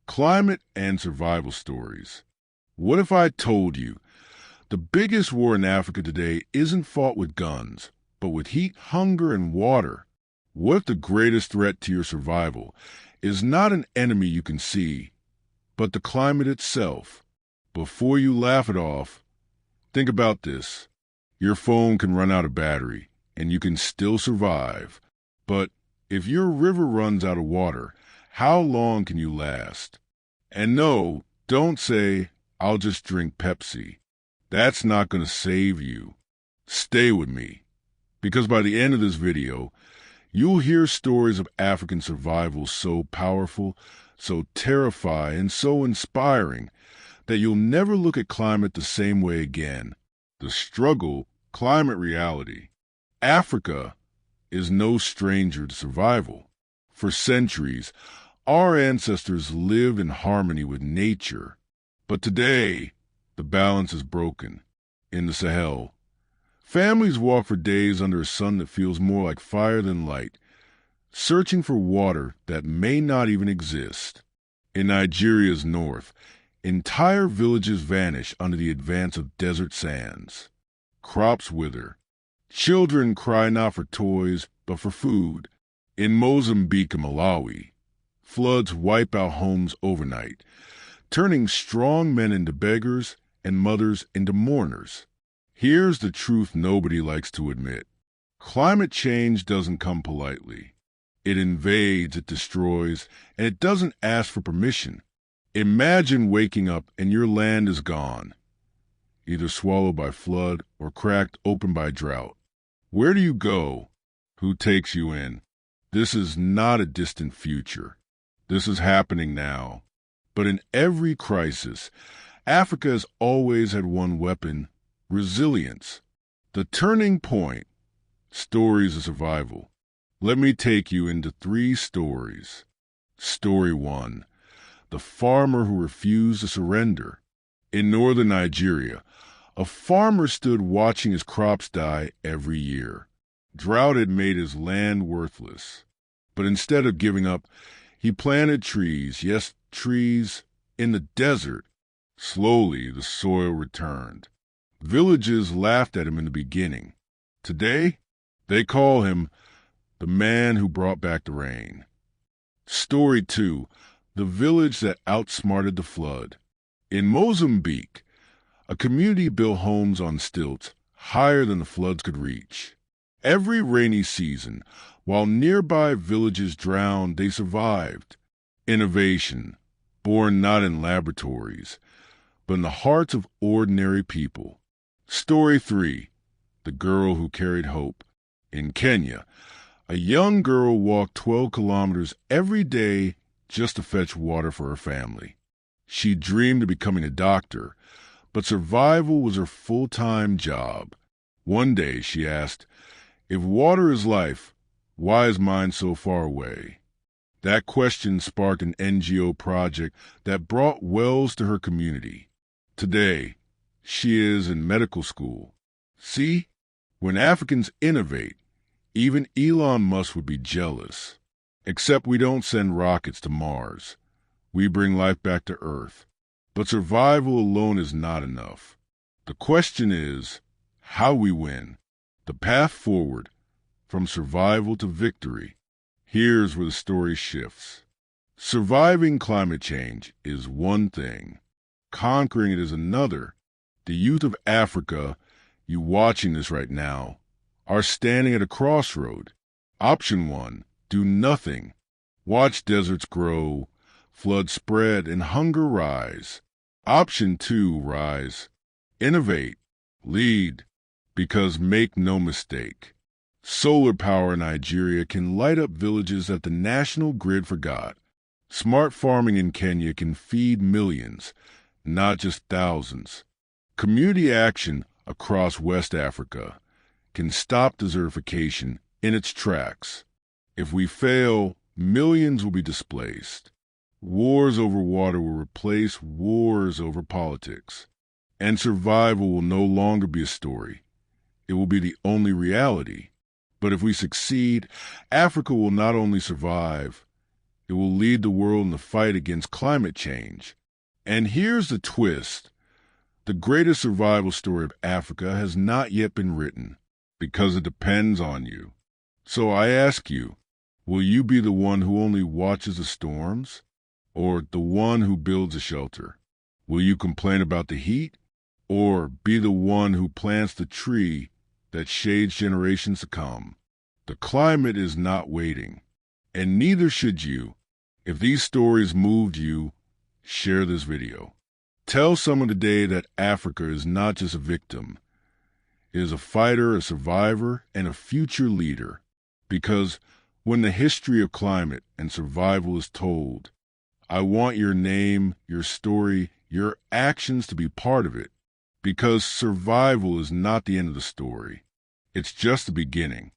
Climate and survival stories. What if I told you the biggest war in Africa today isn't fought with guns, but with heat, hunger, and water? What if the greatest threat to your survival is not an enemy you can see, but the climate itself? Before you laugh it off, think about this. Your phone can run out of battery, and you can still survive. But if your river runs out of water, how long can you last? And no, don't say, I'll just drink Pepsi. That's not going to save you. Stay with me, because by the end of this video, you'll hear stories of African survival so powerful, so terrifying, and so inspiring that you'll never look at climate the same way again. The struggle, climate reality. Africa is no stranger to survival. For centuries, our ancestors lived in harmony with nature. But today, the balance is broken. In the Sahel, families walk for days under a sun that feels more like fire than light, searching for water that may not even exist. In Nigeria's north, entire villages vanish under the advance of desert sands. Crops wither. Children cry not for toys, but for food. In Mozambique and Malawi, floods wipe out homes overnight, turning strong men into beggars and mothers into mourners. Here's the truth nobody likes to admit. Climate change doesn't come politely. It invades, it destroys, and it doesn't ask for permission. Imagine waking up and your land is gone, either swallowed by flood or cracked open by drought. Where do you go? Who takes you in? This is not a distant future. This is happening now. But in every crisis, Africa has always had one weapon: resilience. The turning point: stories of survival. Let me take you into 3 stories. Story 1. The farmer who refused to surrender. In northern Nigeria, a farmer stood watching his crops die every year. Drought had made his land worthless. But instead of giving up, he planted trees, yes, trees, in the desert. Slowly, the soil returned. Villages laughed at him in the beginning. Today, they call him the man who brought back the rain. Story 2. The village that outsmarted the flood. In Mozambique, a community built homes on stilts higher than the floods could reach. Every rainy season, while nearby villages drowned, they survived. Innovation, born not in laboratories, but in the hearts of ordinary people. Story 3. The girl who carried hope. In Kenya, a young girl walked 12 kilometers every day just to fetch water for her family. She dreamed of becoming a doctor, but survival was her full-time job. One day she asked, "If water is life, why is mine so far away?" That question sparked an NGO project that brought wells to her community. Today, she is in medical school. See, when Africans innovate, even Elon Musk would be jealous. Except we don't send rockets to Mars. We bring life back to Earth. But survival alone is not enough. The question is, how we win. The path forward, from survival to victory. Here's where the story shifts. Surviving climate change is one thing. Conquering it is another. The youth of Africa, you watching this right now, are standing at a crossroad. Option 1. Do nothing. Watch deserts grow, floods spread, and hunger rise. Option 2, rise. Innovate. Lead. Because make no mistake, solar power in Nigeria can light up villages that the national grid forgot. Smart farming in Kenya can feed millions, not just thousands. Community action across West Africa can stop desertification in its tracks. If we fail, millions will be displaced. Wars over water will replace wars over politics. And survival will no longer be a story. It will be the only reality. But if we succeed, Africa will not only survive, It will lead the world in the fight against climate change. And here's the twist. The greatest survival story of Africa has not yet been written because it depends on you. So I ask you, will you be the one who only watches the storms or the one who builds a shelter? Will you complain about the heat or be the one who plants the tree that shades generations to come? The climate is not waiting, and neither should you. If these stories moved you, share this video. Tell someone today that Africa is not just a victim. It is a fighter, a survivor, and a future leader. Because when the history of climate and survival is told, I want your name, your story, your actions to be part of it. Because survival is not the end of the story. It's just the beginning.